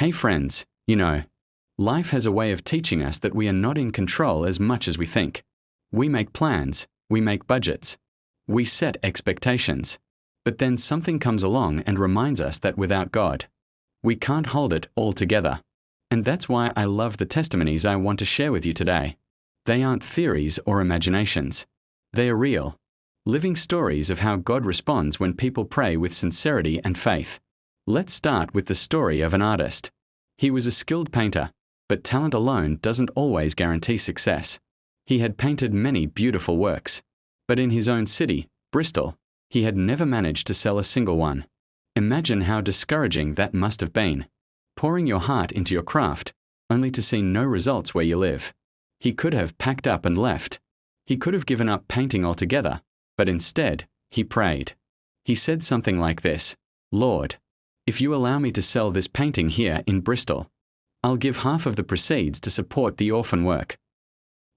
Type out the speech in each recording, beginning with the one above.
Hey friends, you know, life has a way of teaching us that we are not in control as much as we think. We make plans, we make budgets, we set expectations, but then something comes along and reminds us that without God, we can't hold it all together. And that's why I love the testimonies I want to share with you today. They aren't theories or imaginations. They are real, living stories of how God responds when people pray with sincerity and faith. Let's start with the story of an artist. He was a skilled painter, but talent alone doesn't always guarantee success. He had painted many beautiful works, but in his own city, Bristol, he had never managed to sell a single one. Imagine how discouraging that must have been. Pouring your heart into your craft, only to see no results where you live. He could have packed up and left. He could have given up painting altogether, but instead, he prayed. He said something like this: "Lord, if you allow me to sell this painting here in Bristol, I'll give half of the proceeds to support the orphan work."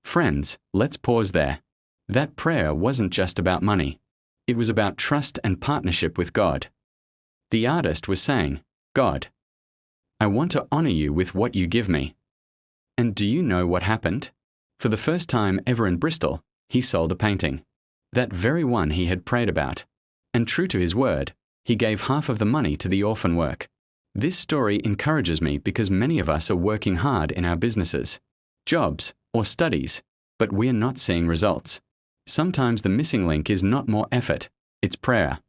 Friends, let's pause there. That prayer wasn't just about money. It was about trust and partnership with God. The artist was saying, "God, I want to honor you with what you give me." And do you know what happened? For the first time ever in Bristol, he sold a painting. That very one he had prayed about. And true to his word, he gave half of the money to the orphan work. This story encourages me because many of us are working hard in our businesses, jobs, or studies, but we are not seeing results. Sometimes the missing link is not more effort, it's prayer.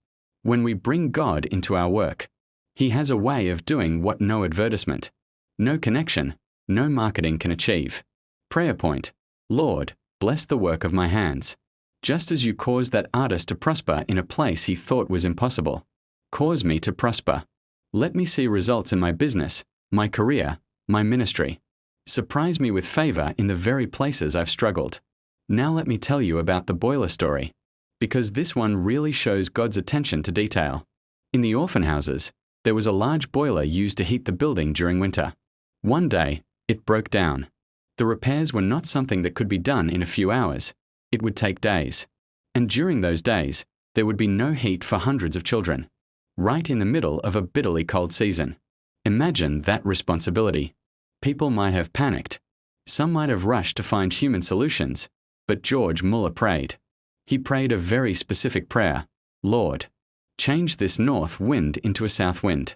When we bring God into our work, He has a way of doing what no advertisement, no connection, no marketing can achieve. Prayer point: Lord, bless the work of my hands. Just as you caused that artist to prosper in a place he thought was impossible, cause me to prosper. Let me see results in my business, my career, my ministry. Surprise me with favor in the very places I've struggled. Now let me tell you about the boiler story, because this one really shows God's attention to detail. In the orphan houses, there was a large boiler used to heat the building during winter. One day, it broke down. The repairs were not something that could be done in a few hours. It would take days. And during those days, there would be no heat for hundreds of children, right in the middle of a bitterly cold season. Imagine that responsibility. People might have panicked. Some might have rushed to find human solutions, but George Muller prayed. He prayed a very specific prayer: Lord, change this north wind into a south wind,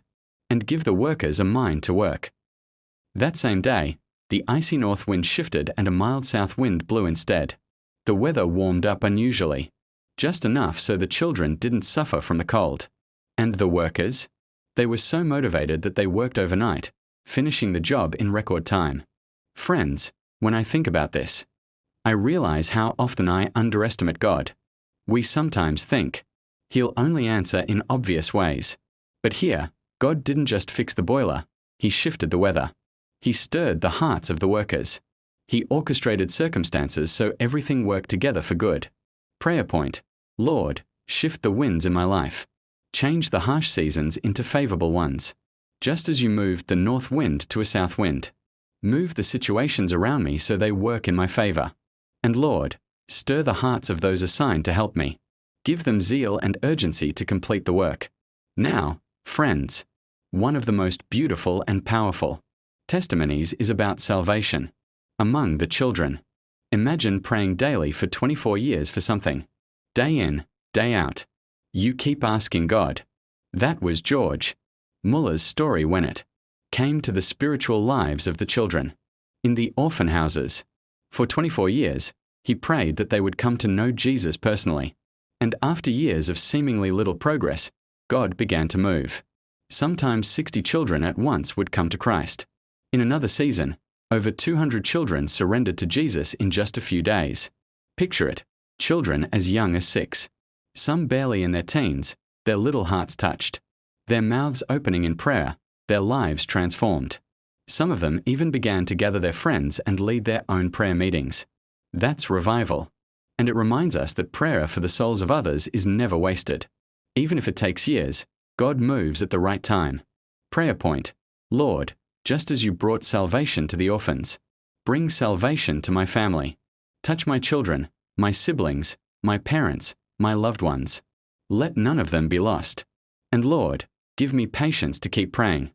and give the workers a mind to work. That same day, the icy north wind shifted and a mild south wind blew instead. The weather warmed up unusually, just enough so the children didn't suffer from the cold. And the workers? They were so motivated that they worked overnight, finishing the job in record time. Friends, when I think about this, I realize how often I underestimate God. We sometimes think He'll only answer in obvious ways. But here, God didn't just fix the boiler, He shifted the weather. He stirred the hearts of the workers. He orchestrated circumstances so everything worked together for good. Prayer point: Lord, shift the winds in my life. Change the harsh seasons into favorable ones. Just as you moved the north wind to a south wind. Move the situations around me so they work in my favor. And Lord, stir the hearts of those assigned to help me. Give them zeal and urgency to complete the work. Now, friends, one of the most beautiful and powerful testimonies is about salvation among the children. Imagine praying daily for 24 years for something. Day in, day out. You keep asking God. That was George Muller's story when it came to the spiritual lives of the children in the orphan houses. For 24 years, he prayed that they would come to know Jesus personally. And after years of seemingly little progress, God began to move. Sometimes 60 children at once would come to Christ. In another season, over 200 children surrendered to Jesus in just a few days. Picture it, children as young as 6. Some barely in their teens, their little hearts touched. Their mouths opening in prayer, their lives transformed. Some of them even began to gather their friends and lead their own prayer meetings. That's revival. And it reminds us that prayer for the souls of others is never wasted. Even if it takes years, God moves at the right time. Prayer point: Lord, just as you brought salvation to the orphans, bring salvation to my family. Touch my children, my siblings, my parents, my loved ones. Let none of them be lost. And Lord, give me patience to keep praying.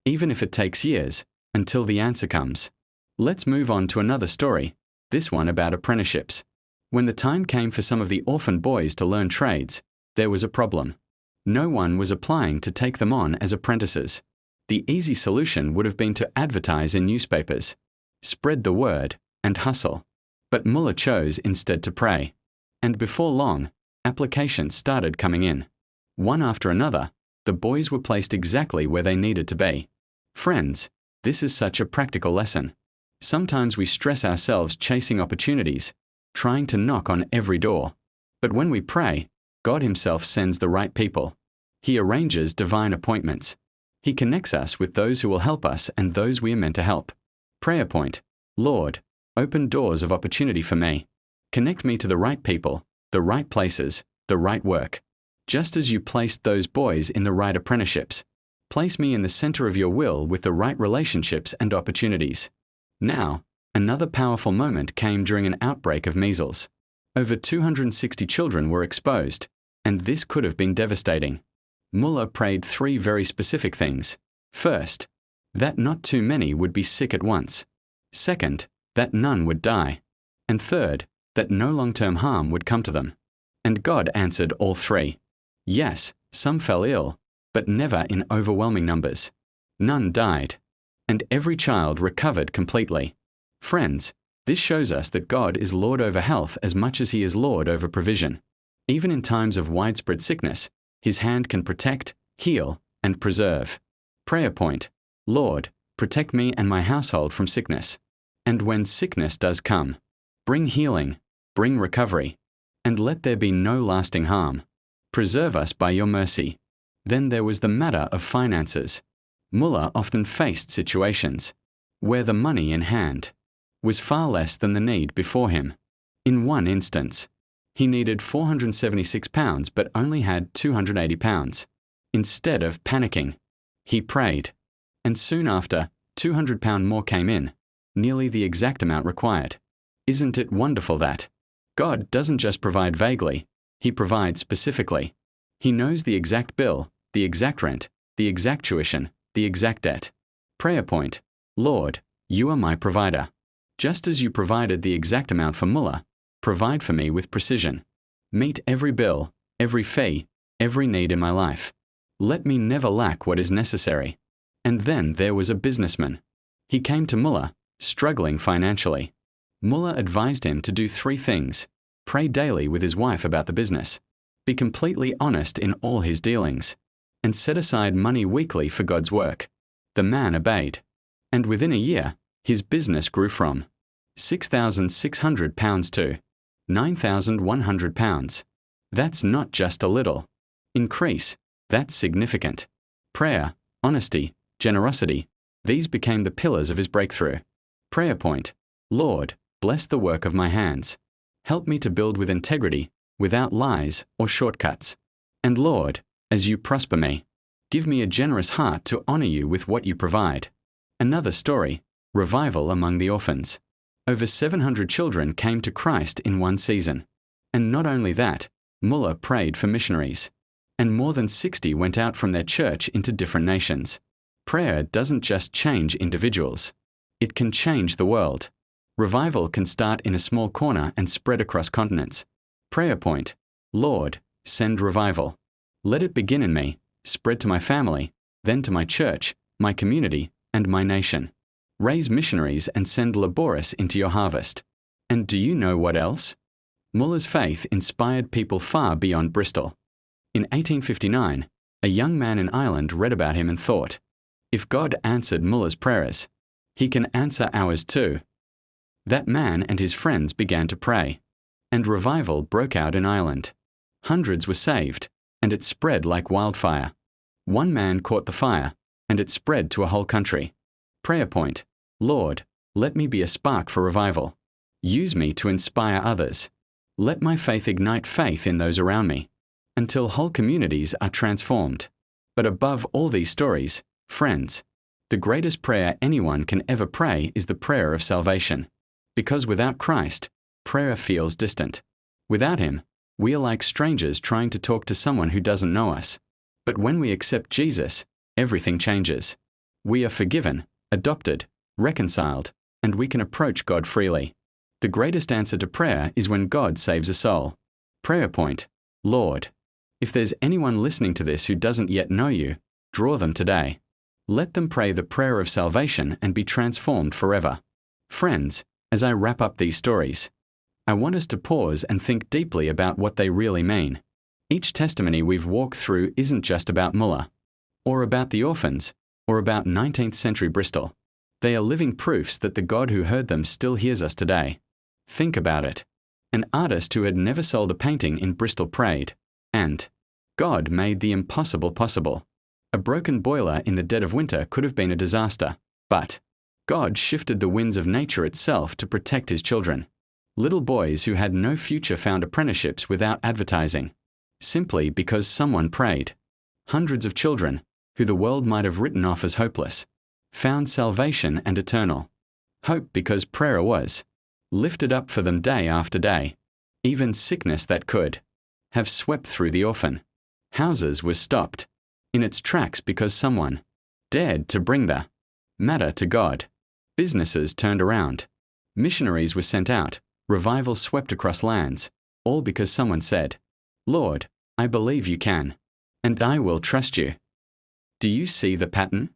even if it takes years, until the answer comes. Let's move on to another story, this one about apprenticeships. When the time came for some of the orphan boys to learn trades, there was a problem. No one was applying to take them on as apprentices. The easy solution would have been to advertise in newspapers, spread the word, and hustle. But Millier chose instead to pray. And before long, applications started coming in. One after another, the boys were placed exactly where they needed to be. Friends, this is such a practical lesson. Sometimes we stress ourselves chasing opportunities, trying to knock on every door. But when we pray, God Himself sends the right people. He arranges divine appointments. He connects us with those who will help us and those we are meant to help. Prayer point: Lord, open doors of opportunity for me. Connect me to the right people, the right places, the right work. Just as you placed those boys in the right apprenticeships, place me in the center of your will with the right relationships and opportunities. Now, another powerful moment came during an outbreak of measles. Over 260 children were exposed, and this could have been devastating. Millier prayed 3 very specific things. First, that not too many would be sick at once. Second, that none would die. And third, that no long-term harm would come to them. And God answered all 3. Yes, some fell ill, but never in overwhelming numbers. None died. And every child recovered completely. Friends, this shows us that God is Lord over health as much as He is Lord over provision. Even in times of widespread sickness, His hand can protect, heal, and preserve. Prayer point: Lord, protect me and my household from sickness. And when sickness does come, bring healing, bring recovery, and let there be no lasting harm. Preserve us by your mercy. Then there was the matter of finances. Millier often faced situations where the money in hand was far less than the need before him. In one instance, he needed £476 but only had £280. Instead of panicking, he prayed, and soon after, £200 more came in, nearly the exact amount required. Isn't it wonderful that God doesn't just provide vaguely, He provides specifically. He knows the exact bill, the exact rent, the exact tuition, the exact debt. Prayer point: Lord, you are my provider. Just as you provided the exact amount for Millier, provide for me with precision. Meet every bill, every fee, every need in my life. Let me never lack what is necessary. And then there was a businessman. He came to Millier, struggling financially. Millier advised him to do 3 things: pray daily with his wife about the business, be completely honest in all his dealings, and set aside money weekly for God's work. The man obeyed. And within a year, his business grew from £6,600 to £9,100. That's not just a little increase, that's significant. Prayer, honesty, generosity, these became the pillars of his breakthrough. Prayer point: Lord, bless the work of my hands. Help me to build with integrity, without lies or shortcuts. And Lord, as you prosper me, give me a generous heart to honor you with what you provide. Another story: revival among the orphans. Over 700 children came to Christ in one season. And not only that, Millier prayed for missionaries. And more than 60 went out from their church into different nations. Prayer doesn't just change individuals. It can change the world. Revival can start in a small corner and spread across continents. Prayer point: Lord, send revival. Let it begin in me, spread to my family, then to my church, my community, and my nation. Raise missionaries and send laborers into your harvest. And do you know what else? Millier's faith inspired people far beyond Bristol. In 1859, a young man in Ireland read about him and thought, if God answered Millier's prayers, He can answer ours too. That man and his friends began to pray, and revival broke out in Ireland. Hundreds were saved, and it spread like wildfire. One man caught the fire, and it spread to a whole country. Prayer point: Lord, let me be a spark for revival. Use me to inspire others. Let my faith ignite faith in those around me, until whole communities are transformed. But above all these stories, friends, the greatest prayer anyone can ever pray is the prayer of salvation. Because without Christ, prayer feels distant. Without Him, we are like strangers trying to talk to someone who doesn't know us. But when we accept Jesus, everything changes. We are forgiven, adopted, reconciled, and we can approach God freely. The greatest answer to prayer is when God saves a soul. Prayer point: Lord. If there's anyone listening to this who doesn't yet know you, draw them today. Let them pray the prayer of salvation and be transformed forever. Friends, as I wrap up these stories, I want us to pause and think deeply about what they really mean. Each testimony we've walked through isn't just about Millier, or about the orphans, or about 19th century Bristol. They are living proofs that the God who heard them still hears us today. Think about it. An artist who had never sold a painting in Bristol prayed, and God made the impossible possible. A broken boiler in the dead of winter could have been a disaster, but God shifted the winds of nature itself to protect his children. Little boys who had no future found apprenticeships without advertising, simply because someone prayed. Hundreds of children, who the world might have written off as hopeless, found salvation and eternal hope because prayer was lifted up for them day after day. Even sickness that could have swept through the orphan houses was stopped in its tracks because someone dared to bring the matter to God. Businesses turned around. Missionaries were sent out. Revival swept across lands, all because someone said, Lord, I believe you can, and I will trust you. Do you see the pattern?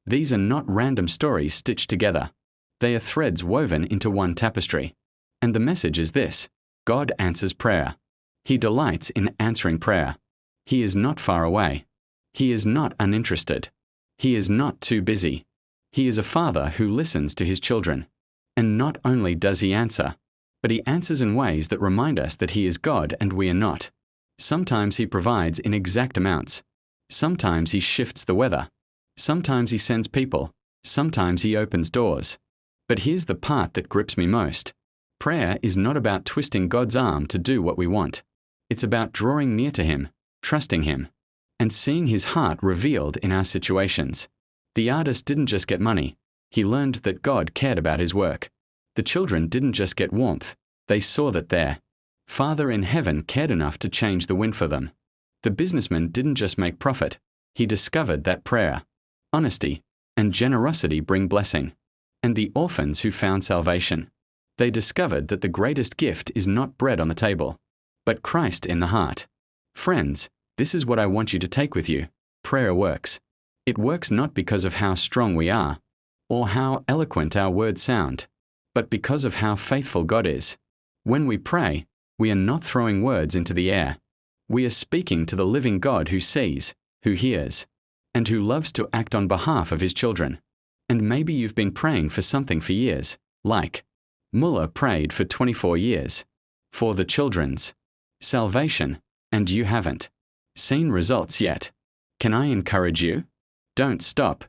These are not random stories stitched together. They are threads woven into one tapestry. And the message is this: God answers prayer. He delights in answering prayer. He is not far away. He is not uninterested. He is not too busy. He is a father who listens to his children. And not only does he answer, but he answers in ways that remind us that he is God and we are not. Sometimes he provides in exact amounts. Sometimes he shifts the weather. Sometimes he sends people. Sometimes he opens doors. But here's the part that grips me most. Prayer is not about twisting God's arm to do what we want. It's about drawing near to him, trusting him, and seeing his heart revealed in our situations. The artist didn't just get money. He learned that God cared about his work. The children didn't just get warmth. They saw that their Father in heaven cared enough to change the wind for them. The businessman didn't just make profit. He discovered that prayer, honesty, and generosity bring blessing. And the orphans who found salvation, they discovered that the greatest gift is not bread on the table, but Christ in the heart. Friends, this is what I want you to take with you. Prayer works. It works not because of how strong we are, or how eloquent our words sound, but because of how faithful God is. When we pray, we are not throwing words into the air. We are speaking to the living God who sees, who hears, and who loves to act on behalf of his children. And maybe you've been praying for something for years, like Millier prayed for 24 years, for the children's salvation, and you haven't seen results yet. Can I encourage you? Don't stop.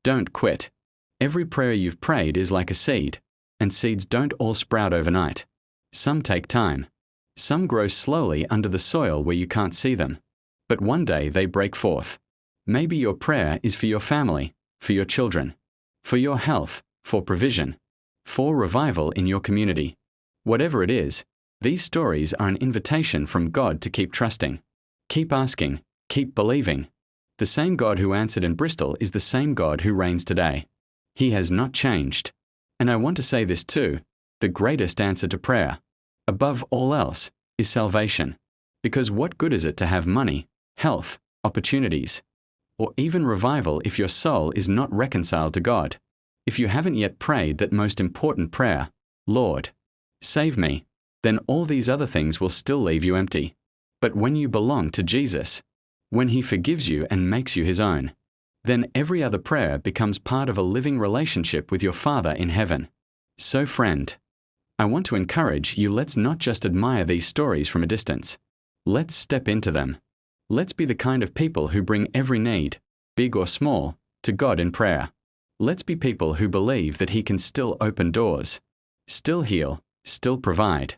Don't quit. Every prayer you've prayed is like a seed, and seeds don't all sprout overnight. Some take time. Some grow slowly under the soil where you can't see them. But one day they break forth. Maybe your prayer is for your family, for your children, for your health, for provision, for revival in your community. Whatever it is, these stories are an invitation from God to keep trusting. Keep asking, keep believing. The same God who answered in Bristol is the same God who reigns today. He has not changed. And I want to say this too: the greatest answer to prayer, above all else, is salvation. Because what good is it to have money, health, opportunities, or even revival if your soul is not reconciled to God? If you haven't yet prayed that most important prayer, Lord, save me, then all these other things will still leave you empty. But when you belong to Jesus, when he forgives you and makes you his own, then every other prayer becomes part of a living relationship with your Father in heaven. So friend, I want to encourage you, let's not just admire these stories from a distance. Let's step into them. Let's be the kind of people who bring every need, big or small, to God in prayer. Let's be people who believe that he can still open doors, still heal, still provide,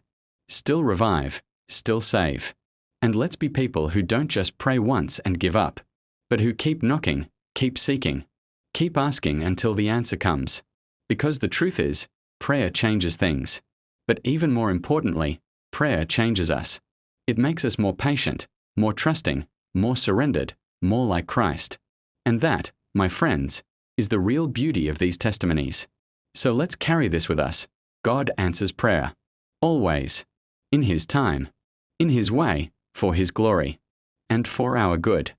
still revive, still save. And let's be people who don't just pray once and give up, but who keep knocking, keep seeking, keep asking until the answer comes. Because the truth is, prayer changes things. But even more importantly, prayer changes us. It makes us more patient, more trusting, more surrendered, more like Christ. And that, my friends, is the real beauty of these testimonies. So let's carry this with us. God answers prayer. Always. In His time. In His way, for His glory. And for our good.